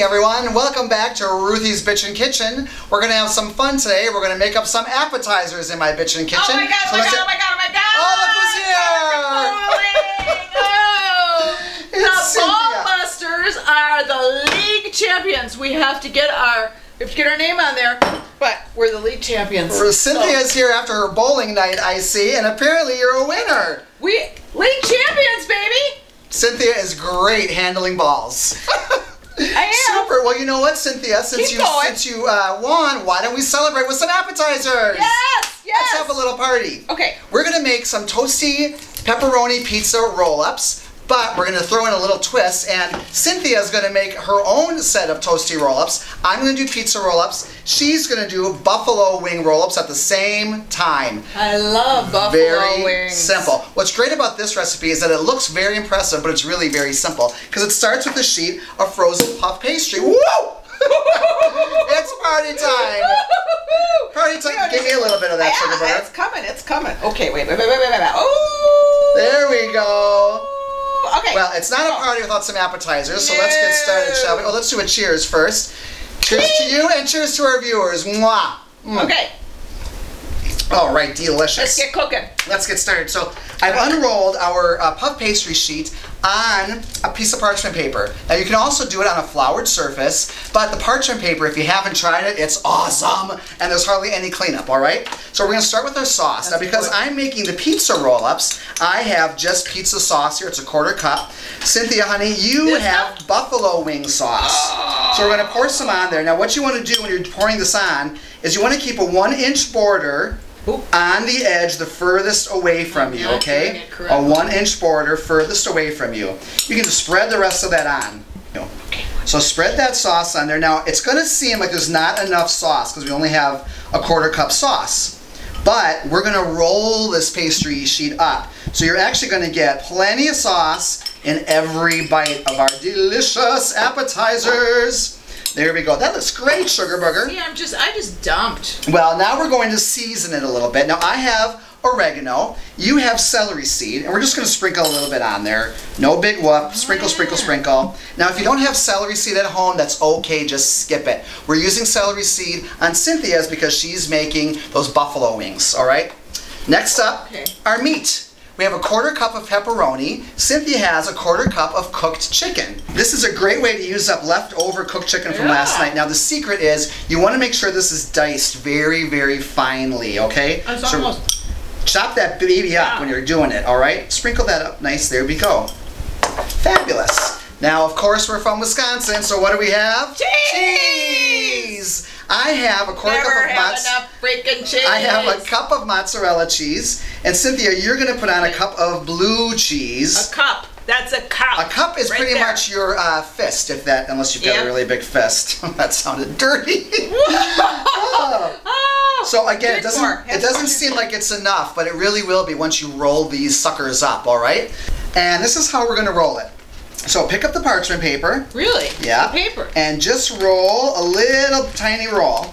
everyone. Welcome back to Ruthie's Bitchin Kitchen. We're going to have some fun today. We're going to make up some appetizers in my Bitchin Kitchen. Oh my god, oh my god, oh my god, oh my god! Oh, look who's here! The Ball Busters are the league champions. We have to get our name on there, but we're the league champions. Cynthia's here after her bowling night, I see, and apparently you're a winner. We league champions, baby! Cynthia is great handling balls. I am. Super. Well, you know what, Cynthia? Since you won, why don't we celebrate with some appetizers? Yes, yes. Let's have a little party. Okay. We're gonna make some toasty pepperoni pizza roll-ups, but we're gonna throw in a little twist, and Cynthia's gonna make her own set of toasty roll-ups. I'm gonna do pizza roll-ups. She's gonna do buffalo wing roll-ups at the same time. I love buffalo very wings. Simple. What's great about this recipe is that it looks very impressive, but it's really very simple because it starts with a sheet of frozen puff pastry. Woo! It's party time. Party time. Give me a little bit of that sugar butter. It's coming. It's coming. Okay. Wait. Oh. There we go. Okay. Well, it's not a party without some appetizers, so let's get started, shall we? Oh, let's do a cheers first. Cheers to you and cheers to our viewers. Mwah. Okay. All right, delicious. Let's get cooking. Let's get started. So I've unrolled our puff pastry sheet on a piece of parchment paper. Now you can also do it on a floured surface, but the parchment paper, if you haven't tried it, it's awesome, and there's hardly any cleanup, all right? So we're gonna start with our sauce. Now because I'm making the pizza roll-ups, I have just pizza sauce here. It's a 1/4 cup. Cynthia, honey, you have buffalo wing sauce. So we're gonna pour some on there. Now what you wanna do when you're pouring this on is you wanna keep a 1-inch border on the edge, the furthest away from you, okay? A 1-inch border furthest away from you. You can just spread the rest of that on. So spread that sauce on there. Now it's gonna seem like there's not enough sauce because we only have a 1/4 cup sauce. But we're gonna roll this pastry sheet up. So you're actually gonna get plenty of sauce in every bite of our delicious appetizers. There we go. That looks great, Sugar Booger. See, I just dumped. Well, now we're going to season it a little bit. Now I have oregano. You have celery seed, and we're just going to sprinkle a little bit on there. No big whoop. Sprinkle, sprinkle, sprinkle. Now, if you don't have celery seed at home, that's okay. Just skip it. We're using celery seed on Cynthia's because she's making those buffalo wings. All right. Next up, our meat. We have a 1/4 cup of pepperoni. Cynthia has a 1/4 cup of cooked chicken. This is a great way to use up leftover cooked chicken from last night. Now the secret is you want to make sure this is diced very, very finely, okay? So chop that baby up when you're doing it, all right? Sprinkle that up nice. There we go. Fabulous. Now, of course, we're from Wisconsin, so what do we have? Cheese! I have a 1/4 cup of mozzarella. Freaking cheese. I have a cup of mozzarella cheese, and Cynthia, you're going to put on a cup of blue cheese. A cup. That's a cup. A cup is right pretty there. much your fist, if that, unless you've got a really big fist. That sounded dirty. So again, it doesn't seem like it's enough, but it really will be once you roll these suckers up. All right, and this is how we're going to roll it. So pick up the parchment paper. Really? Yeah. The paper. And just roll a little tiny roll.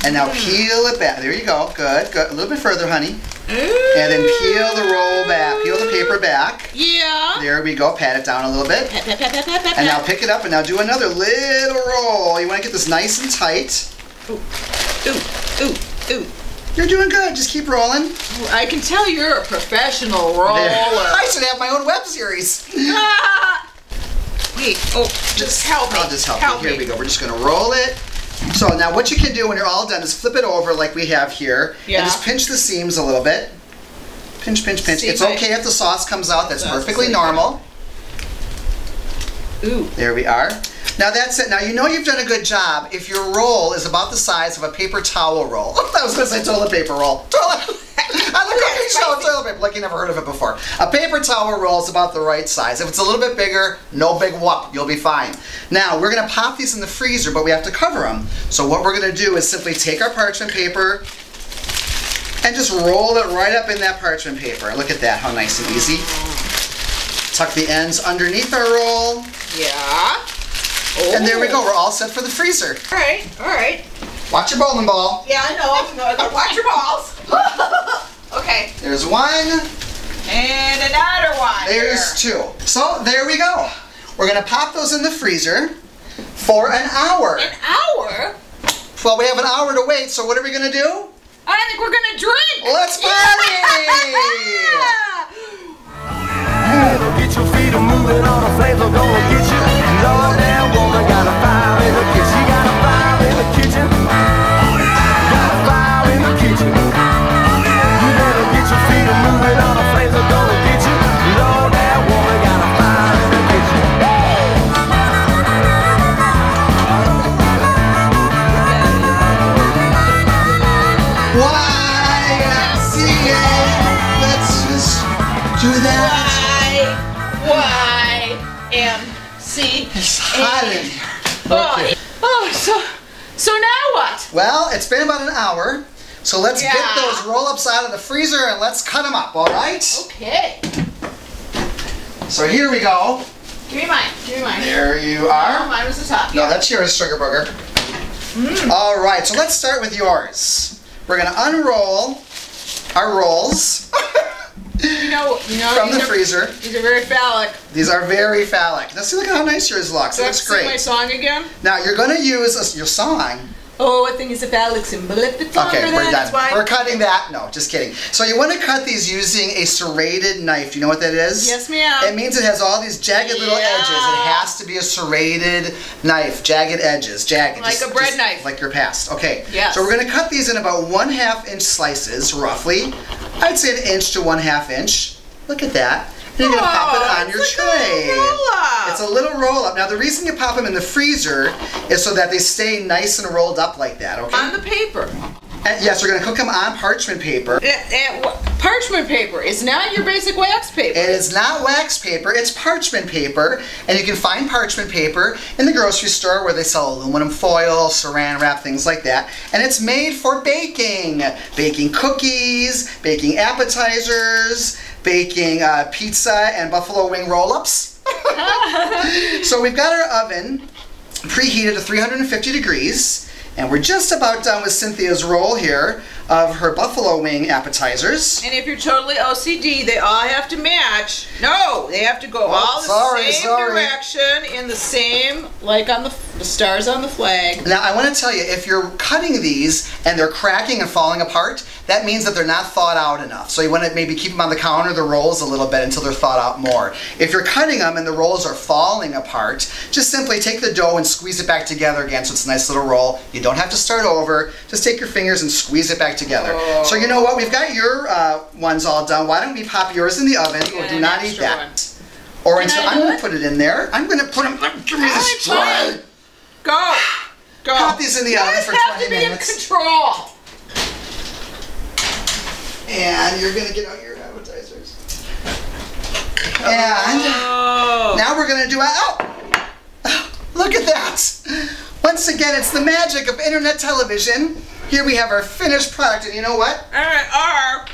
And now peel it back. There you go. Good, good. A little bit further, honey. Ooh. And then peel the roll back. Peel the paper back. Yeah. There we go. Pat it down a little bit. Pat. And now pick it up and now do another little roll. You want to get this nice and tight. Ooh. You're doing good. Just keep rolling. I can tell you're a professional roller. I should have my own web series. Wait, just help me. I'll just help you. Here we go. We're just going to roll it. So now what you can do when you're all done is flip it over like we have here. Yeah. And just pinch the seams a little bit. Pinch, pinch, pinch. It's okay if the sauce comes out. That's perfectly normal. Ooh. There we are. Now that's it. Now you know you've done a good job if your roll is about the size of a paper towel roll. I was going to say toilet paper roll. On the cooking show, toilet paper, like you never heard of it before. A paper towel roll is about the right size. If it's a little bit bigger, no big whoop, you'll be fine. Now we're going to pop these in the freezer, but we have to cover them. So what we're going to do is simply take our parchment paper and just roll it right up in that parchment paper. Look at that, how nice and easy. Tuck the ends underneath our roll. Yeah. And there we go. We're all set for the freezer. All right. Watch your bowling ball. Yeah, I know. Watch your balls. Okay. There's one. And another one. There's two. So there we go. We're going to pop those in the freezer. for an hour. An hour? Well, we have an hour to wait, so what are we gonna do? I think we're gonna drink. Let's party! Get your feet moving on the flames are gonna get you. Lord, that woman got a fire in the kitchen. She got a fire in the kitchen. Got a fire in the kitchen. You better get your feet moving on the flames are gonna get you. Lord, that woman got a fire in the kitchen. YMCA, let's just do that. YMCA. It's hot in here. Okay. So now what? Well, it's been about an hour, so let's get those roll-ups out of the freezer and let's cut them up, all right? Okay. So here we go. Give me mine. There you Oh, are. mine was the top. No, that's yours, Sugar Booger. All right, so let's start with yours. We're gonna unroll our rolls You know, from the freezer. These are very phallic. These are very phallic. Now see, look at how nice yours looks. It looks great. Sing my song again? Now you're gonna use your song. Oh, I think it's a phallic symbol. If it's Okay, longer we're than, done. it's wide. We're cutting that. No, just kidding. So you want to cut these using a serrated knife. Do you know what that is? Yes, ma'am. It means it has all these jagged little edges. It has to be a serrated knife. Jagged edges. Jagged. Like a bread knife. Like your past. Okay. Yes. So we're going to cut these in about 1/2 inch slices, roughly. I'd say 1 inch to 1/2 inch. Look at that. And you're going to pop it on your tray. It's a little roll up. Now the reason you pop them in the freezer is so that they stay nice and rolled up like that, okay? On the paper. And yes, we're going to cook them on parchment paper. Parchment paper is not your basic wax paper. It is not wax paper, it's parchment paper. And you can find parchment paper in the grocery store where they sell aluminum foil, saran wrap, things like that. And it's made for baking. Baking cookies, baking appetizers, baking pizza and buffalo wing roll-ups. So we've got our oven preheated to 350 degrees. And we're just about done with Cynthia's roll here of her buffalo wing appetizers. And if you're totally OCD, they all have to match. No, they have to go all the same direction in the same, like on the stars on the flag. Now I want to tell you, if you're cutting these and they're cracking and falling apart, that means that they're not thawed out enough. So you want to maybe keep them on the counter, the rolls, a little bit until they're thawed out more. If you're cutting them and the rolls are falling apart, just simply take the dough and squeeze it back together again so it's a nice little roll. You don't have to start over. Just take your fingers and squeeze it back together. Oh. So you know what? We've got your ones all done. Why don't we pop yours in the oven? Or do not eat that. Or I'm going to put it in there. I'm going to put them. Give me this tray. Go. Pop these in the oven for 20 minutes. You have to be in control. And you're going to get out your appetizers. And now we're going to do look at that. Once again, it's the magic of internet television. Here we have our finished product, and you know what? Are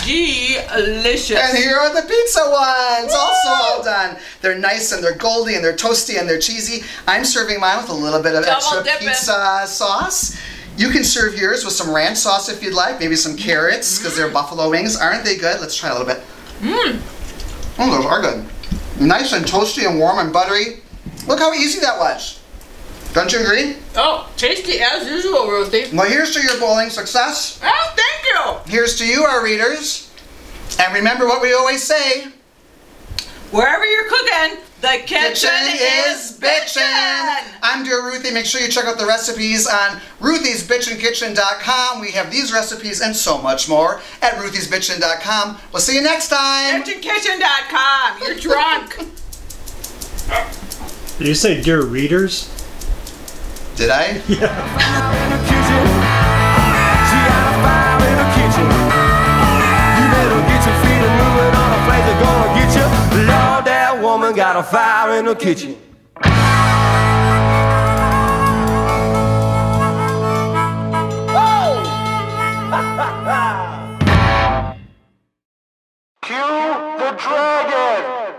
delicious. And here are the pizza ones, also all done. They're nice and they're goldy and they're toasty and they're cheesy. I'm serving mine with a little bit of extra pizza sauce. You can serve yours with some ranch sauce if you'd like, maybe some carrots, because they're buffalo wings. Aren't they good? Let's try a little bit. Oh, those are good. Nice and toasty and warm and buttery. Look how easy that was. Don't you agree? Oh, tasty as usual, Ruthie. Well, here's to your bowling success. Oh, thank you. Here's to you, our readers. And remember what we always say. Wherever you're cooking, the kitchen is bitchin'. I'm dear Ruthie. Make sure you check out the recipes on RuthiesBitchinKitchen.com. We have these recipes and so much more at RuthiesBitchin.com. We'll see you next time. BitchinKitchen.com. You're drunk. Did you say dear readers? Did I? Lord, that woman got a fire in the kitchen. Cue the dragon.